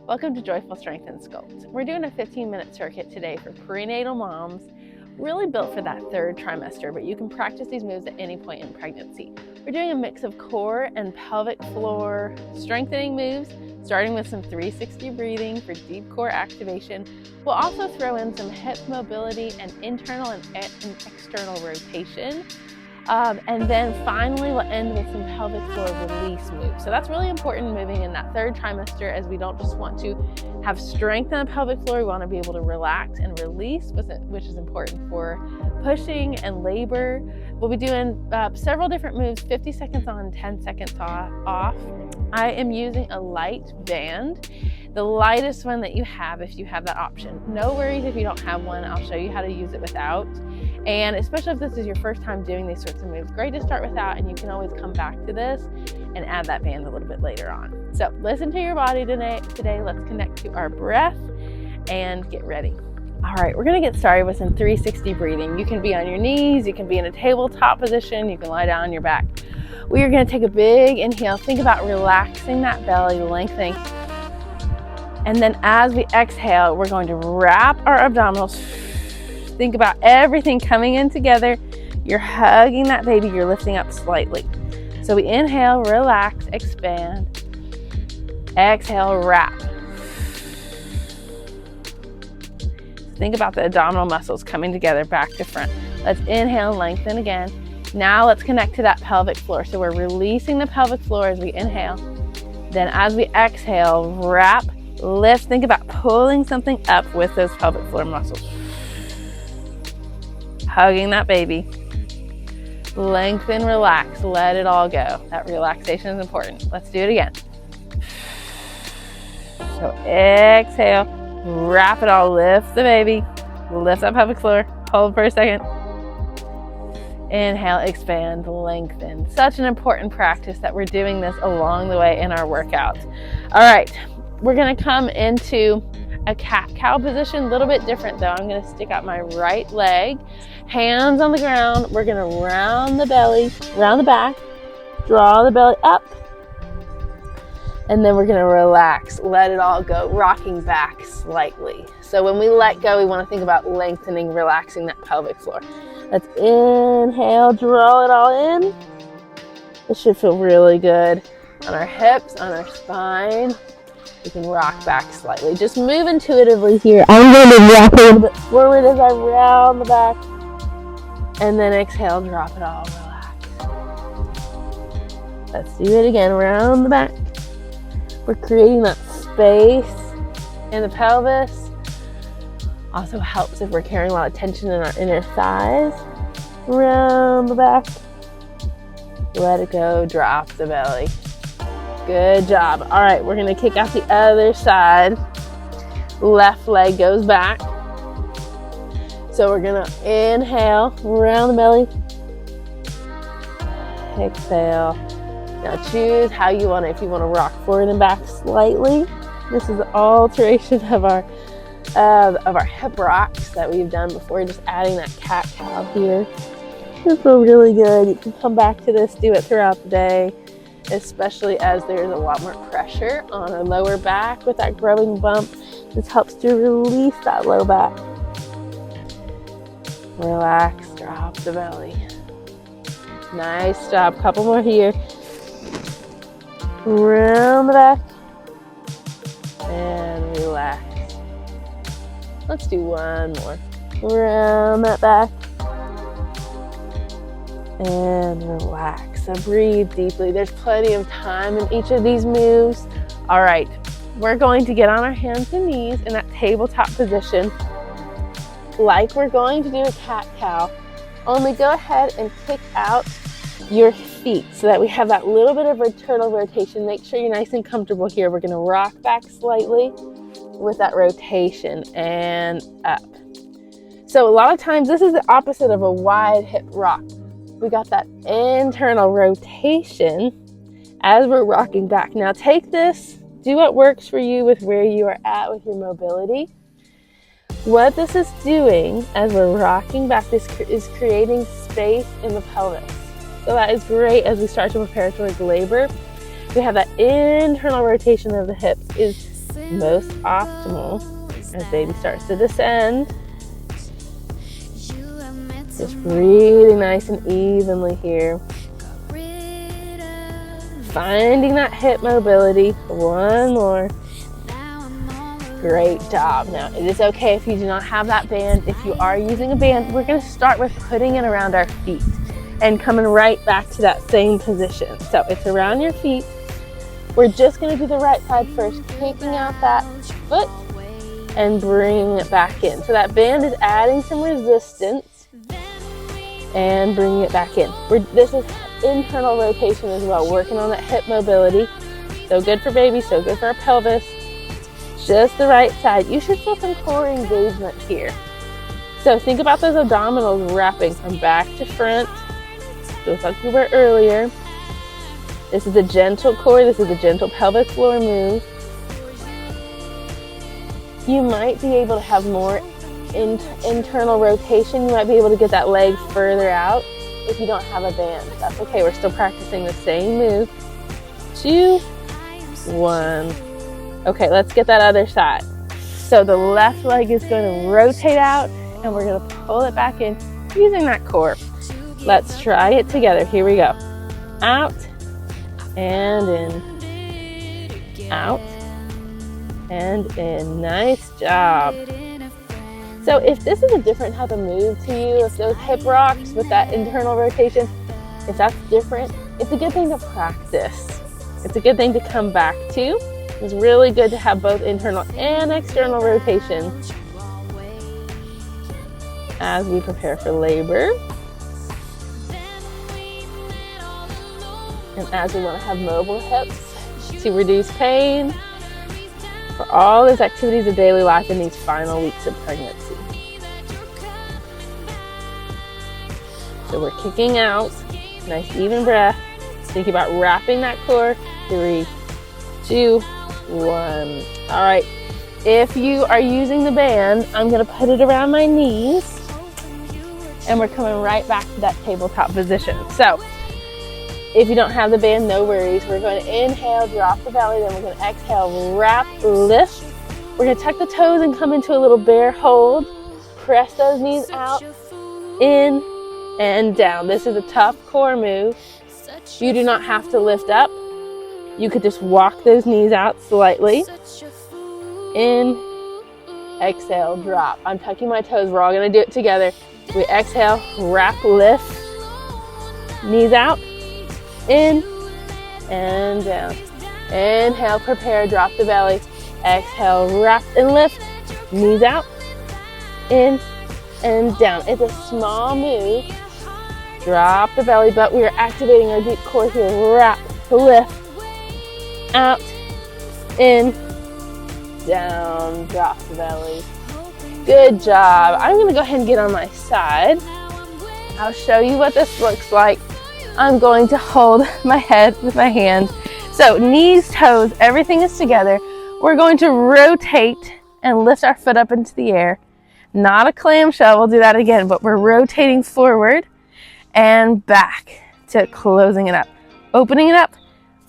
Welcome to Joyful Strength and Sculpt. We're doing a 15-minute circuit today for prenatal moms, really built for that third trimester, but you can practice these moves at any point in pregnancy. We're doing a mix of core and pelvic floor strengthening moves, starting with some 360 breathing for deep core activation. We'll also throw in some hip mobility and internal and external rotation. And then finally, we'll end with some pelvic floor release moves. So that's really important moving in that third trimester, as we don't just want to have strength in the pelvic floor, we want to be able to relax and release, which is important for pushing and labor. We'll be doing several different moves, 50 seconds on, 10 seconds off. I am using a light band, the lightest one that you have if you have that option. No worries if you don't have one, I'll show you how to use it without. And especially if this is your first time doing these sorts of moves, great to start without, and you can always come back to this and add that band a little bit later on. So listen to your body today. Let's connect to our breath and get ready. All right, we're gonna get started with some 360 breathing. You can be on your knees, you can be in a tabletop position, you can lie down on your back. We are gonna take a big inhale. Think about relaxing that belly, lengthening. And then as we exhale, we're going to wrap our abdominals. Think about everything coming in together. You're hugging that baby, you're lifting up slightly. So we inhale, relax, expand. Exhale, wrap. Think about the abdominal muscles coming together, back to front. Let's inhale, lengthen again. Now let's connect to that pelvic floor. So we're releasing the pelvic floor as we inhale. Then as we exhale, wrap, lift. Think about pulling something up with those pelvic floor muscles. Hugging that baby. Lengthen, relax, let it all go. That relaxation is important. Let's do it again. So exhale, wrap it all, lift the baby, lift that pelvic floor, hold for a second. Inhale, expand, lengthen. Such an important practice that we're doing this along the way in our workouts. All right, we're gonna come into a cat-cow position, a little bit different though. I'm gonna stick out my right leg, hands on the ground. We're gonna round the belly, round the back, draw the belly up, and then we're gonna relax, let it all go, rocking back slightly. So when we let go, we wanna think about lengthening, relaxing that pelvic floor. Let's inhale, draw it all in. This should feel really good on our hips, on our spine. You can rock back slightly. Just move intuitively here. I'm going to rock a little bit forward as I round the back. And then exhale, drop it all, relax. Let's do it again, round the back. We're creating that space in the pelvis. Also helps if we're carrying a lot of tension in our inner thighs. Round the back. Let it go, drop the belly. Good job. All right, we're gonna kick out the other side. Left leg goes back. So we're gonna inhale, round the belly. Exhale. Now choose how you want it. If you want to rock forward and back slightly, this is the alteration of our hip rocks that we've done before. Just adding that cat-cow here. This feels really good. You can come back to this, do it throughout the day, especially as there's a lot more pressure on our lower back with that growing bump. This helps to release that low back. Relax, drop the belly. Nice job. Couple more here. Round the back and relax. Let's do one more. Round that back and relax. So breathe deeply. There's plenty of time in each of these moves. All right, we're going to get on our hands and knees in that tabletop position like we're going to do a cat-cow. Only go ahead and kick out your feet so that we have that little bit of internal rotation. Make sure you're nice and comfortable here. We're gonna rock back slightly with that rotation and up. So a lot of times this is the opposite of a wide hip rock. We got that internal rotation as we're rocking back. Now take this, do what works for you with where you are at with your mobility. What this is doing as we're rocking back, this is creating space in the pelvis. So that is great as we start to prepare towards labor. We have that internal rotation of the hips is most optimal as baby starts to descend. Just breathing nice and evenly here. Finding that hip mobility. One more. Great job. Now, it is okay if you do not have that band. If you are using a band, we're going to start with putting it around our feet and coming right back to that same position. So it's around your feet. We're just going to do the right side first, kicking out that foot and bringing it back in. So that band is adding some resistance and bringing it back in. This is internal rotation as well, working on that hip mobility. So good for baby, so good for our pelvis. Just the right side. You should feel some core engagement here. So think about those abdominals wrapping from back to front, just like we were earlier. This is a gentle core, this is a gentle pelvic floor move. You might be able to have more internal rotation. You might be able to get that leg further out if you don't have a band. That's okay, we're still practicing the same move. 2, 1. Okay, let's get that other side. So the left leg is going to rotate out and we're going to pull it back in using that core. Let's try it together. Here we go. Out and in. Out and in. Nice job. So if this is a different type of move to you, if those hip rocks with that internal rotation, if that's different, it's a good thing to practice. It's a good thing to come back to. It's really good to have both internal and external rotation as we prepare for labor. And as we want to have mobile hips to reduce pain for all those activities of daily life in these final weeks of pregnancy. So we're kicking out, nice even breath. Thinking about wrapping that core. 3, 2, 1. All right, if you are using the band, I'm gonna put it around my knees and we're coming right back to that tabletop position. So if you don't have the band, no worries. We're going to inhale, drop the belly, then we're going to exhale, wrap, lift. We're going to tuck the toes and come into a little bear hold. Press those knees out, in and down. This is a tough core move. You do not have to lift up. You could just walk those knees out slightly. In, exhale, drop. I'm tucking my toes. We're all going to do it together. We exhale, wrap, lift, knees out, in and down. Inhale, prepare, drop the belly. Exhale, wrap and lift, knees out, in and down. It's a small move. Drop the belly, but we are activating our deep core here. Wrap, lift, out, in, down, drop the belly. Good job. I'm going to go ahead and get on my side. I'll show you what this looks like. I'm going to hold my head with my hand. So knees, toes, everything is together. We're going to rotate and lift our foot up into the air. Not a clamshell, we'll do that again, but we're rotating forward and back to closing it up. Opening it up,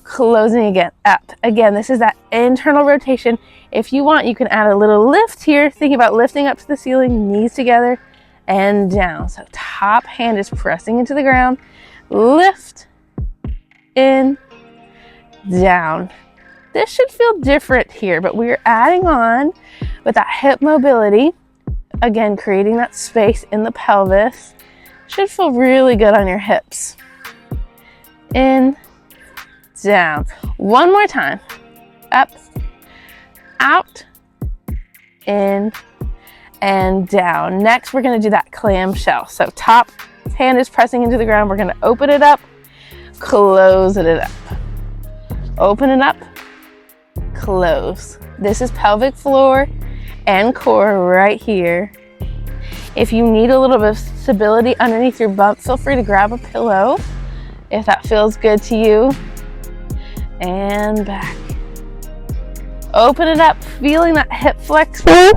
closing again, up. Again, this is that internal rotation. If you want, you can add a little lift here. Think about lifting up to the ceiling, knees together and down. So top hand is pressing into the ground. Lift, in, down. This should feel different here, but we're adding on with that hip mobility. Again, creating that space in the pelvis. Should feel really good on your hips. In, down. One more time. Up, out, in, and down. Next, we're going to do that clamshell. So top hand is pressing into the ground. We're going to open it up, close it up. Open it up, close. This is pelvic floor and core right here. If you need a little bit of stability underneath your bump, feel free to grab a pillow if that feels good to you. And back. Open it up, feeling that hip flexor.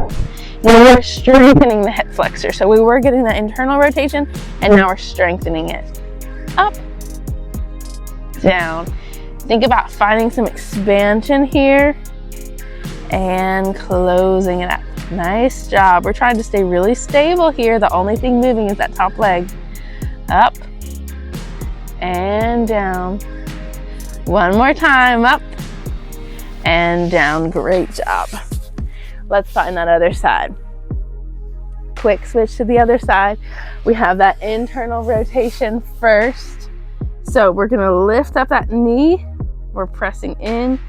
And we're strengthening the hip flexor. So we were getting that internal rotation, and now we're strengthening it. Up, down. Think about finding some expansion here. and closing it up. Nice job. We're trying to stay really stable here. The only thing moving is that top leg. Up and down. One more time, up and down. Great job. Let's find that other side. Quick switch to the other side. We have that internal rotation first. So we're gonna lift up that knee. We're pressing in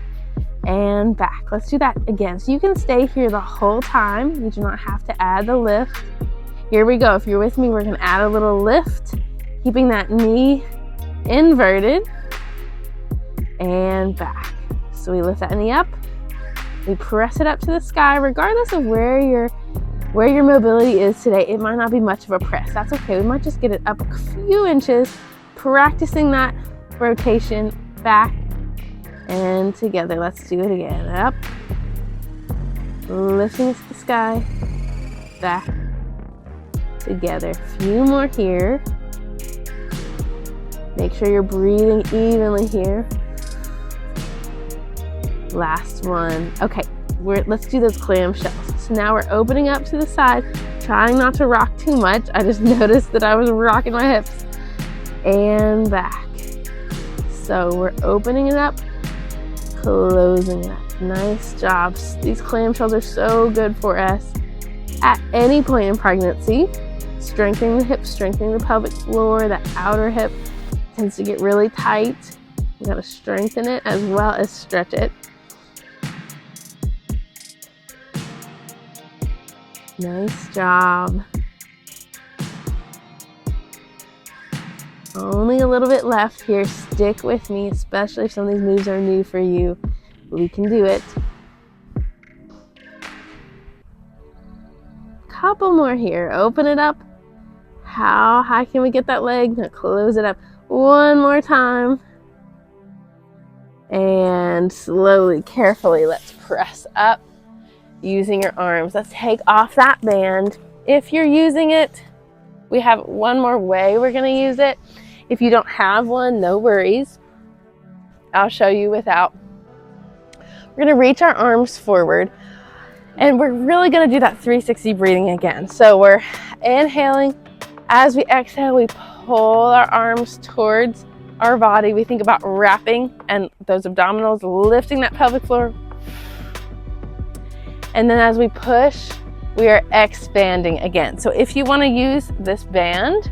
and back. Let's do that again. So you can stay here the whole time. You do not have to add the lift. Here we go. If you're with me, we're gonna add a little lift, keeping that knee inverted and back. So we lift that knee up. We press it up to the sky, regardless of where your mobility is today. It might not be much of a press. That's okay. We might just get it up a few inches, practicing that rotation back and together. Let's do it again. Up, lifting it to the sky, back, together. A few more here. Make sure you're breathing evenly here. Last one. Okay, let's do those clamshells. So now we're opening up to the side, trying not to rock too much. I just noticed that I was rocking my hips. And back. So we're opening it up, closing it up. Nice job. These clamshells are so good for us at any point in pregnancy. Strengthening the hips, strengthening the pelvic floor. That outer hip tends to get really tight. You gotta strengthen it as well as stretch it. Nice job. Only a little bit left here. Stick with me, especially if some of these moves are new for you. We can do it. Couple more here. Open it up. How high can we get that leg? Now close it up. One more time. And slowly, carefully, let's press up using your arms. Let's take off that band. If you're using it, we have one more way we're going to use it. If you don't have one, no worries. I'll show you without. We're going to reach our arms forward, and we're really going to do that 360 breathing again. So we're inhaling. As we exhale, we pull our arms towards our body. We think about wrapping and those abdominals, lifting that pelvic floor. And then as we push, we are expanding again. So if you want to use this band,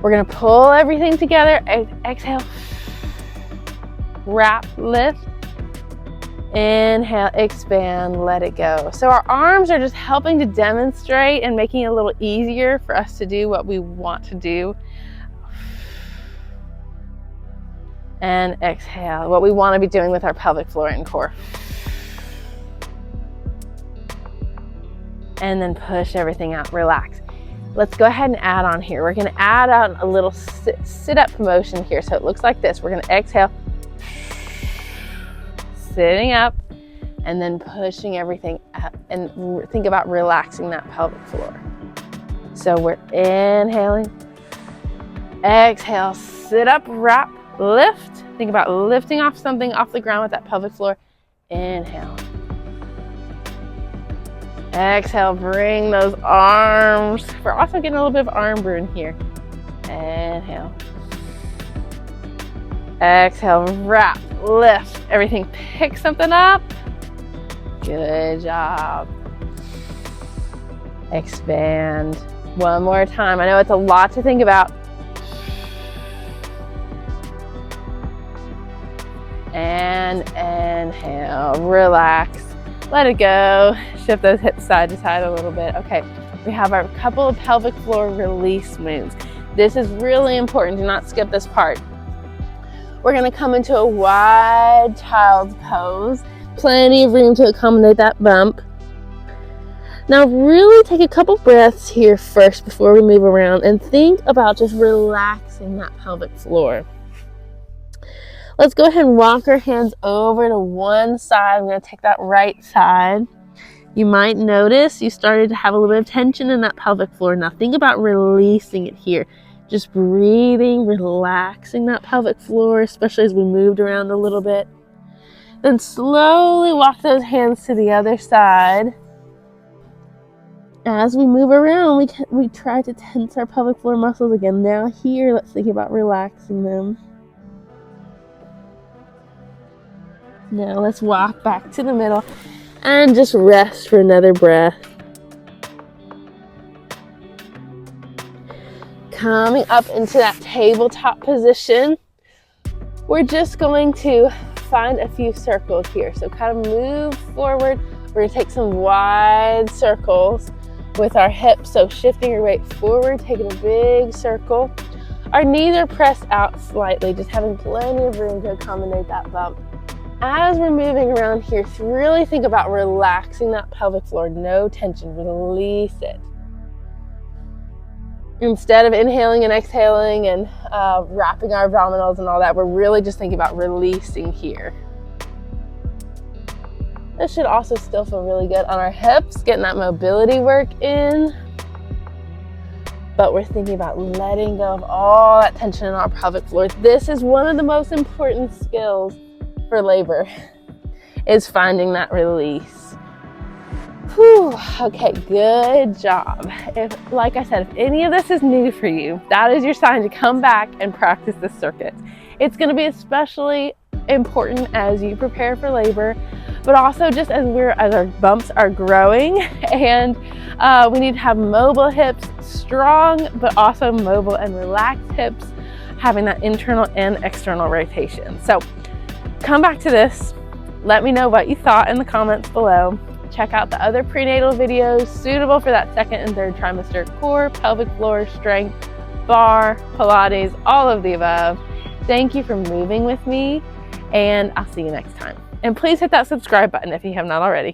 we're going to pull everything together. Exhale, wrap, lift, inhale, expand, let it go. So our arms are just helping to demonstrate and making it a little easier for us to do what we want to do. And exhale, what we want to be doing with our pelvic floor and core. And then push everything out, relax. Let's go ahead and add on here. We're gonna add on a little sit-up motion here. So it looks like this. We're gonna exhale, sitting up, and then pushing everything up. And think about relaxing that pelvic floor. So we're inhaling, exhale, sit up, wrap, lift. Think about lifting off something off the ground with that pelvic floor. Inhale. Exhale, bring those arms. We're also getting a little bit of arm burn here. Inhale. Exhale, wrap, lift. Everything, pick something up. Good job. Expand. One more time. I know it's a lot to think about. And inhale, relax. Let it go. Shift those hips side to side a little bit. Okay, we have our couple of pelvic floor release moves. This is really important. Do not skip this part. We're going to come into a wide child's pose. Plenty of room to accommodate that bump. Now really take a couple breaths here first before we move around and think about just relaxing that pelvic floor. Let's go ahead and walk our hands over to one side. I'm going to take that right side. You might notice you started to have a little bit of tension in that pelvic floor. Now think about releasing it here. Just breathing, relaxing that pelvic floor, especially as we moved around a little bit. Then slowly walk those hands to the other side. As we move around, we try to tense our pelvic floor muscles again. Now here, let's think about relaxing them. Now let's walk back to the middle and just rest for another breath. Coming up into that tabletop position, we're just going to find a few circles here. So kind of move forward. We're going to take some wide circles with our hips. So shifting your weight forward, taking a big circle. Our knees are pressed out slightly, just having plenty of room to accommodate that bump. As we're moving around here, really think about relaxing that pelvic floor. No tension, release it. Instead of inhaling and exhaling and wrapping our abdominals and all that, we're really just thinking about releasing here. This should also still feel really good on our hips, getting that mobility work in. But we're thinking about letting go of all that tension in our pelvic floor. This is one of the most important skills for labor, is finding that release. Whew. Okay, good job. Like I said, if any of this is new for you, that is your sign to come back and practice this circuit. It's going to be especially important as you prepare for labor, but also just as our bumps are growing, and we need to have mobile hips, strong but also mobile and relaxed hips, having that internal and external rotation. So come back to this. Let me know what you thought in the comments below. Check out the other prenatal videos suitable for that second and third trimester: core, pelvic floor, strength, bar, Pilates, all of the above. Thank you for moving with me, and I'll see you next time. And please hit that subscribe button if you have not already.